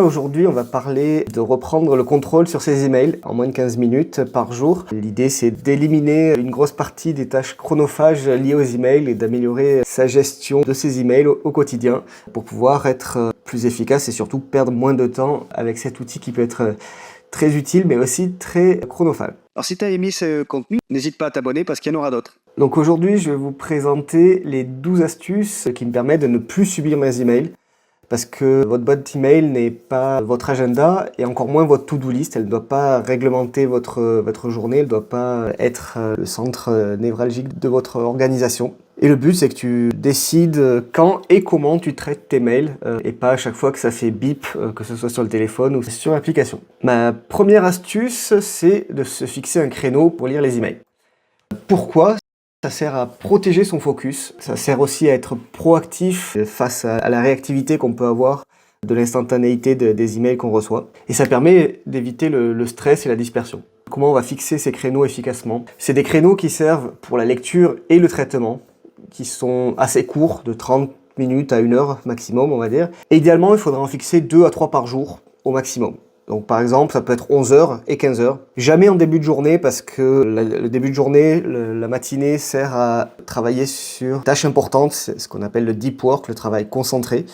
Aujourd'hui, on va parler de reprendre le contrôle sur ses emails en moins de 15 minutes par jour. L'idée, c'est d'éliminer une grosse partie des tâches chronophages liées aux emails et d'améliorer sa gestion de ses emails au quotidien pour pouvoir être plus efficace et surtout perdre moins de temps avec cet outil qui peut être très utile mais aussi très chronophage. Alors si tu as aimé ce contenu, n'hésite pas à t'abonner parce qu'il y en aura d'autres. Donc aujourd'hui, je vais vous présenter les 12 astuces qui me permettent de ne plus subir mes emails. Parce que votre boîte email n'est pas votre agenda et encore moins votre to-do list. Elle ne doit pas réglementer votre journée, elle ne doit pas être le centre névralgique de votre organisation. Et le but, c'est que tu décides quand et comment tu traites tes mails et pas à chaque fois que ça fait bip, que ce soit sur le téléphone ou sur l'application. Ma première astuce, c'est de se fixer un créneau pour lire les emails. Pourquoi ? Ça sert à protéger son focus, ça sert aussi à être proactif face à la réactivité qu'on peut avoir de l'instantanéité des emails qu'on reçoit. Et ça permet d'éviter le stress et la dispersion. Comment on va fixer ces créneaux efficacement? C'est des créneaux qui servent pour la lecture et le traitement, qui sont assez courts, de 30 minutes à 1 heure maximum, on va dire. Et idéalement, il faudra en fixer 2 à 3 par jour au maximum. Donc par exemple, ça peut être 11h et 15h. Jamais en début de journée parce que le début de journée, la matinée sert à travailler sur tâches importantes, c'est ce qu'on appelle le deep work, le travail concentré.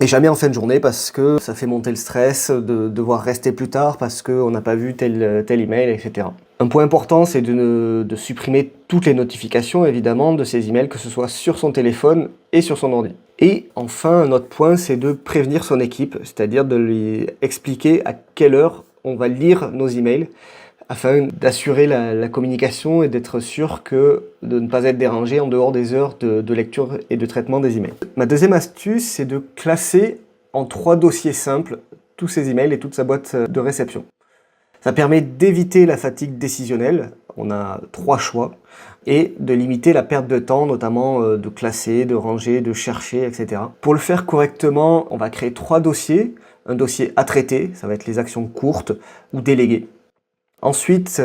Et jamais en fin de journée parce que ça fait monter le stress de devoir rester plus tard parce qu'on n'a pas vu tel email, etc. Un point important, c'est de supprimer toutes les notifications, évidemment, de ces emails, que ce soit sur son téléphone et sur son ordi. Et enfin, un autre point, c'est de prévenir son équipe, c'est-à-dire de lui expliquer à quelle heure on va lire nos emails, afin d'assurer la communication et d'être sûr de ne pas être dérangé en dehors des heures de lecture et de traitement des emails. Ma deuxième astuce, c'est de classer en 3 dossiers simples tous ses emails et toute sa boîte de réception. Ça permet d'éviter la fatigue décisionnelle, on a 3 choix, et de limiter la perte de temps, notamment de classer, de ranger, de chercher, etc. Pour le faire correctement, on va créer 3 dossiers. Un dossier à traiter, ça va être les actions courtes ou déléguées. Ensuite,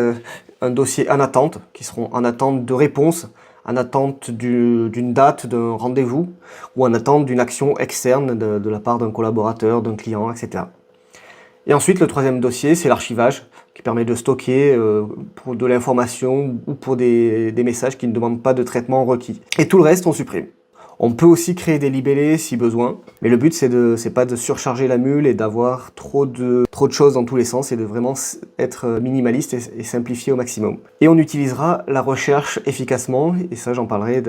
un dossier en attente, qui seront en attente de réponse, en attente d'une date, d'un rendez-vous, ou en attente d'une action externe de la part d'un collaborateur, d'un client, etc. Et ensuite, le troisième dossier, c'est l'archivage, qui permet de stocker pour de l'information ou pour des messages qui ne demandent pas de traitement requis. Et tout le reste, on supprime. On peut aussi créer des libellés si besoin, mais le but c'est pas de surcharger la mule et d'avoir trop de choses dans tous les sens et de vraiment être minimaliste et simplifier au maximum. Et on utilisera la recherche efficacement, et ça j'en parlerai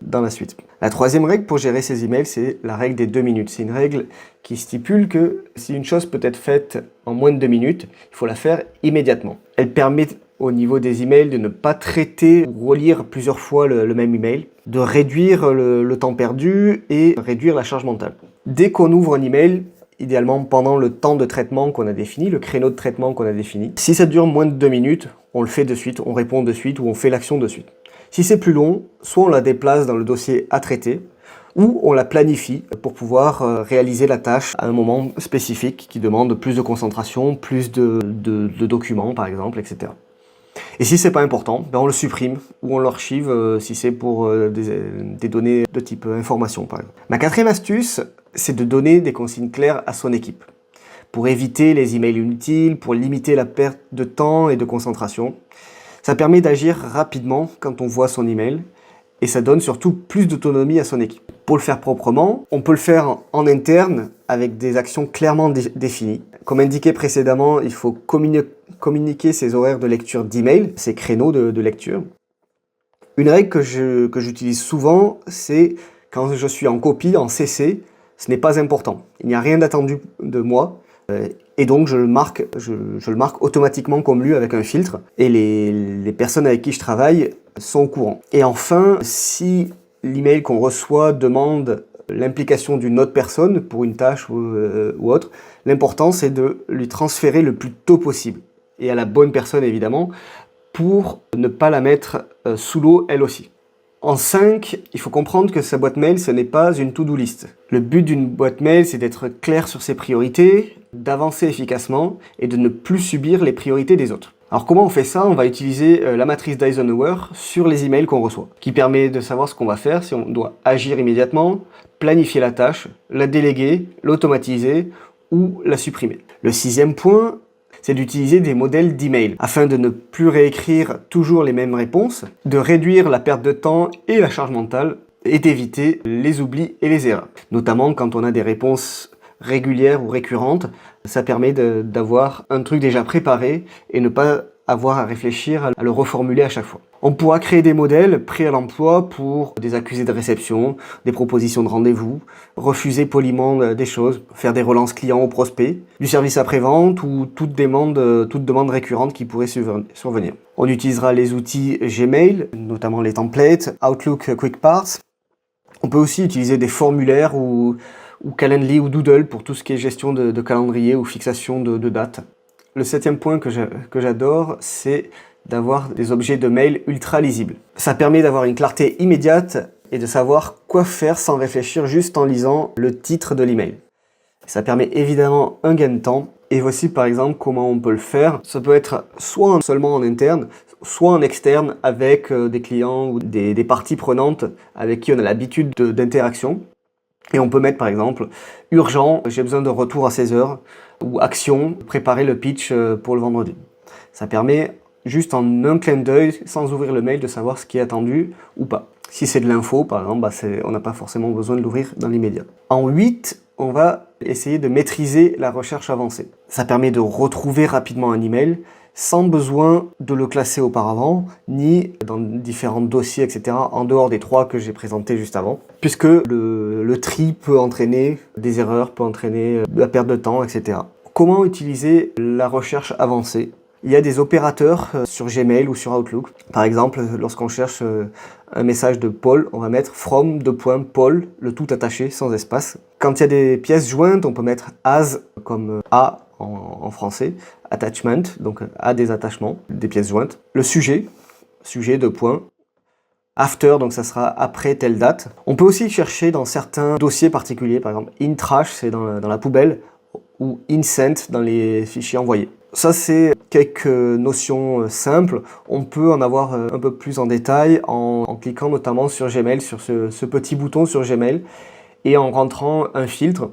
dans la suite. La troisième règle pour gérer ses emails, c'est la règle des 2 minutes. C'est une règle qui stipule que si une chose peut être faite en moins de 2 minutes, il faut la faire immédiatement. Elle permet au niveau des emails de ne pas traiter ou relire plusieurs fois le même email, de réduire le temps perdu et réduire la charge mentale. Dès qu'on ouvre un email, idéalement pendant le temps de traitement qu'on a défini, le créneau de traitement qu'on a défini, si ça dure moins de 2 minutes, on le fait de suite, on répond de suite ou on fait l'action de suite. Si c'est plus long, soit on la déplace dans le dossier à traiter, ou on la planifie pour pouvoir réaliser la tâche à un moment spécifique qui demande plus de concentration, plus de documents par exemple, etc. Et si c'est pas important, on le supprime ou on l'archive si c'est pour des données de type information par exemple. Ma 4e astuce, c'est de donner des consignes claires à son équipe pour éviter les emails inutiles, pour limiter la perte de temps et de concentration. Ça permet d'agir rapidement quand on voit son email et ça donne surtout plus d'autonomie à son équipe. Pour le faire proprement, on peut le faire en interne avec des actions clairement définies. Comme indiqué précédemment, il faut communiquer ses horaires de lecture d'email, ses créneaux de lecture. Une règle que j'utilise souvent, c'est quand je suis en copie, en CC, ce n'est pas important. Il n'y a rien d'attendu de moi. Et donc je le marque automatiquement comme lu avec un filtre et les personnes avec qui je travaille sont au courant. Et enfin, si l'email qu'on reçoit demande l'implication d'une autre personne pour une tâche ou autre, l'important c'est de lui transférer le plus tôt possible et à la bonne personne évidemment pour ne pas la mettre sous l'eau elle aussi. En 5, il faut comprendre que sa boîte mail, ce n'est pas une to-do list. Le but d'une boîte mail, c'est d'être clair sur ses priorités, d'avancer efficacement et de ne plus subir les priorités des autres. Alors comment on fait ça? On va utiliser la matrice d'Eisenhower sur les emails qu'on reçoit, qui permet de savoir ce qu'on va faire, si on doit agir immédiatement, planifier la tâche, la déléguer, l'automatiser ou la supprimer. Le 6e point, c'est d'utiliser des modèles d'email afin de ne plus réécrire toujours les mêmes réponses, de réduire la perte de temps et la charge mentale et d'éviter les oublis et les erreurs. Notamment quand on a des réponses régulières ou récurrentes, ça permet d'avoir un truc déjà préparé et ne pas avoir à réfléchir à le reformuler à chaque fois. On pourra créer des modèles prêts à l'emploi pour des accusés de réception, des propositions de rendez-vous, refuser poliment des choses, faire des relances clients aux prospects, du service après-vente ou toute demande récurrente qui pourrait survenir. On utilisera les outils Gmail, notamment les templates, Outlook Quick Parts. On peut aussi utiliser des formulaires ou Calendly ou Doodle pour tout ce qui est gestion de calendrier ou fixation de dates. Le 7e point que j'adore, c'est d'avoir des objets de mail ultra lisibles. Ça permet d'avoir une clarté immédiate et de savoir quoi faire sans réfléchir juste en lisant le titre de l'email. Ça permet évidemment un gain de temps. Et voici par exemple comment on peut le faire. Ça peut être soit seulement en interne, soit en externe avec des clients ou des parties prenantes avec qui on a l'habitude d'interaction. Et on peut mettre par exemple « Urgent, j'ai besoin de retour à 16h » ou « Action, préparer le pitch pour le vendredi ». Ça permet juste en un clin d'œil, sans ouvrir le mail, de savoir ce qui est attendu ou pas. Si c'est de l'info, par exemple, on n'a pas forcément besoin de l'ouvrir dans l'immédiat. En 8, on va essayer de maîtriser la recherche avancée. Ça permet de retrouver rapidement un email sans besoin de le classer auparavant, ni dans différents dossiers, etc., en dehors des 3 que j'ai présentés juste avant, puisque le tri peut entraîner des erreurs, peut entraîner de la perte de temps, etc. Comment utiliser la recherche avancée ? Il y a des opérateurs sur Gmail ou sur Outlook. Par exemple, lorsqu'on cherche un message de Paul, on va mettre from Paul, le tout attaché sans espace. Quand il y a des pièces jointes, on peut mettre as comme a en français, attachment, donc à des attachements, des pièces jointes. Le sujet de point. After, donc ça sera après telle date. On peut aussi chercher dans certains dossiers particuliers, par exemple in trash, c'est dans la poubelle, ou in sent dans les fichiers envoyés. Ça, c'est quelques notions simples. On peut en avoir un peu plus en détail en cliquant notamment sur Gmail, sur ce petit bouton sur Gmail, et en rentrant un filtre.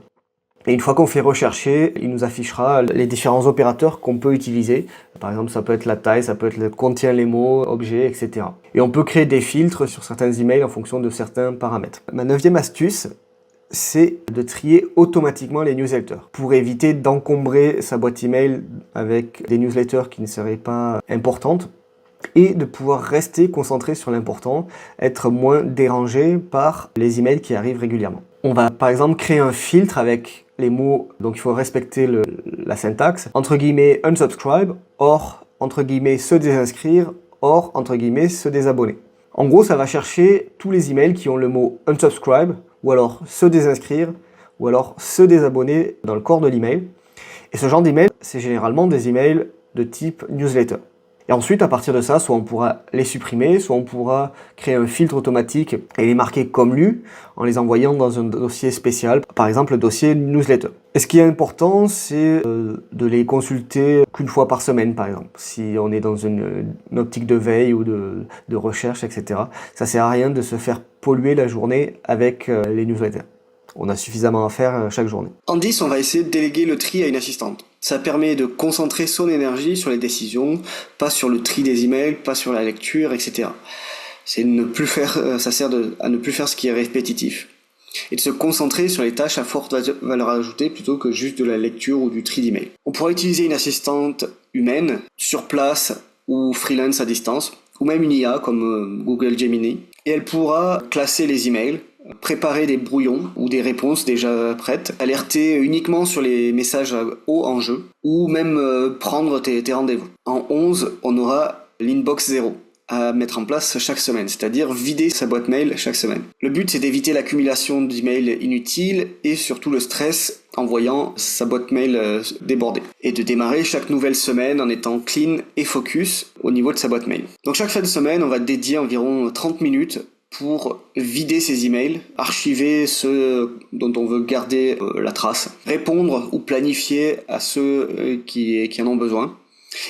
Et une fois qu'on fait rechercher, il nous affichera les différents opérateurs qu'on peut utiliser. Par exemple, ça peut être la taille, ça peut être contient les mots, objet, etc. Et on peut créer des filtres sur certains emails en fonction de certains paramètres. Ma 9e astuce, c'est de trier automatiquement les newsletters pour éviter d'encombrer sa boîte email avec des newsletters qui ne seraient pas importantes et de pouvoir rester concentré sur l'important, être moins dérangé par les emails qui arrivent régulièrement. On va par exemple créer un filtre avec les mots, donc il faut respecter la syntaxe, entre guillemets unsubscribe, or entre guillemets se désinscrire, or entre guillemets se désabonner. En gros, ça va chercher tous les emails qui ont le mot unsubscribe, ou alors se désinscrire, ou alors se désabonner dans le corps de l'email. Et ce genre d'email, c'est généralement des emails de type newsletter. Et ensuite, à partir de ça, soit on pourra les supprimer, soit on pourra créer un filtre automatique et les marquer comme lus en les envoyant dans un dossier spécial, par exemple le dossier newsletter. Et ce qui est important, c'est de les consulter qu'une fois par semaine, par exemple. Si on est dans une optique de veille ou de recherche, etc. Ça sert à rien de se faire polluer la journée avec les newsletters. On a suffisamment à faire chaque journée. En 10, on va essayer de déléguer le tri à une assistante. Ça permet de concentrer son énergie sur les décisions, pas sur le tri des emails, pas sur la lecture, etc. C'est ne plus faire, ça sert à ne plus faire ce qui est répétitif. Et de se concentrer sur les tâches à forte valeur ajoutée plutôt que juste de la lecture ou du tri d'emails. On pourra utiliser une assistante humaine sur place ou freelance à distance, ou même une IA comme Google Gemini. Et elle pourra classer les emails, préparer des brouillons ou des réponses déjà prêtes, alerter uniquement sur les messages à haut enjeu, ou même prendre tes rendez-vous. En 11, on aura l'inbox 0 à mettre en place chaque semaine, c'est-à-dire vider sa boîte mail chaque semaine. Le but, c'est d'éviter l'accumulation d'emails inutiles et surtout le stress en voyant sa boîte mail déborder. Et de démarrer chaque nouvelle semaine en étant clean et focus au niveau de sa boîte mail. Donc chaque fin de semaine, on va dédier environ 30 minutes pour vider ses emails, archiver ceux dont on veut garder la trace, répondre ou planifier à ceux qui en ont besoin,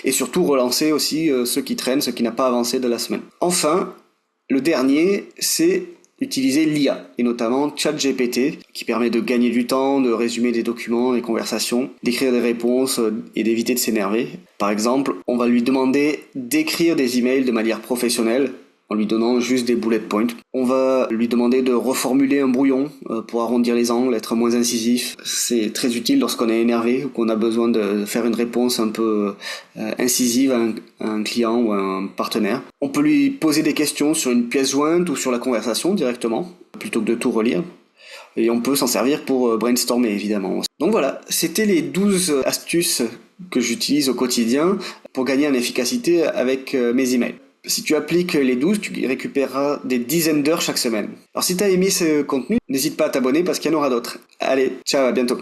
et surtout relancer aussi ceux qui traînent, ceux qui n'ont pas avancé de la semaine. Enfin, le dernier, c'est utiliser l'IA, et notamment ChatGPT, qui permet de gagner du temps, de résumer des documents, des conversations, d'écrire des réponses et d'éviter de s'énerver. Par exemple, on va lui demander d'écrire des emails de manière professionnelle, en lui donnant juste des bullet points. On va lui demander de reformuler un brouillon pour arrondir les angles, être moins incisif. C'est très utile lorsqu'on est énervé ou qu'on a besoin de faire une réponse un peu incisive à un client ou à un partenaire. On peut lui poser des questions sur une pièce jointe ou sur la conversation directement, plutôt que de tout relire. Et on peut s'en servir pour brainstormer, évidemment. Donc voilà, c'était les 12 astuces que j'utilise au quotidien pour gagner en efficacité avec mes emails. Si tu appliques les 12, tu récupéreras des dizaines d'heures chaque semaine. Alors si tu as aimé ce contenu, n'hésite pas à t'abonner parce qu'il y en aura d'autres. Allez, ciao, à bientôt.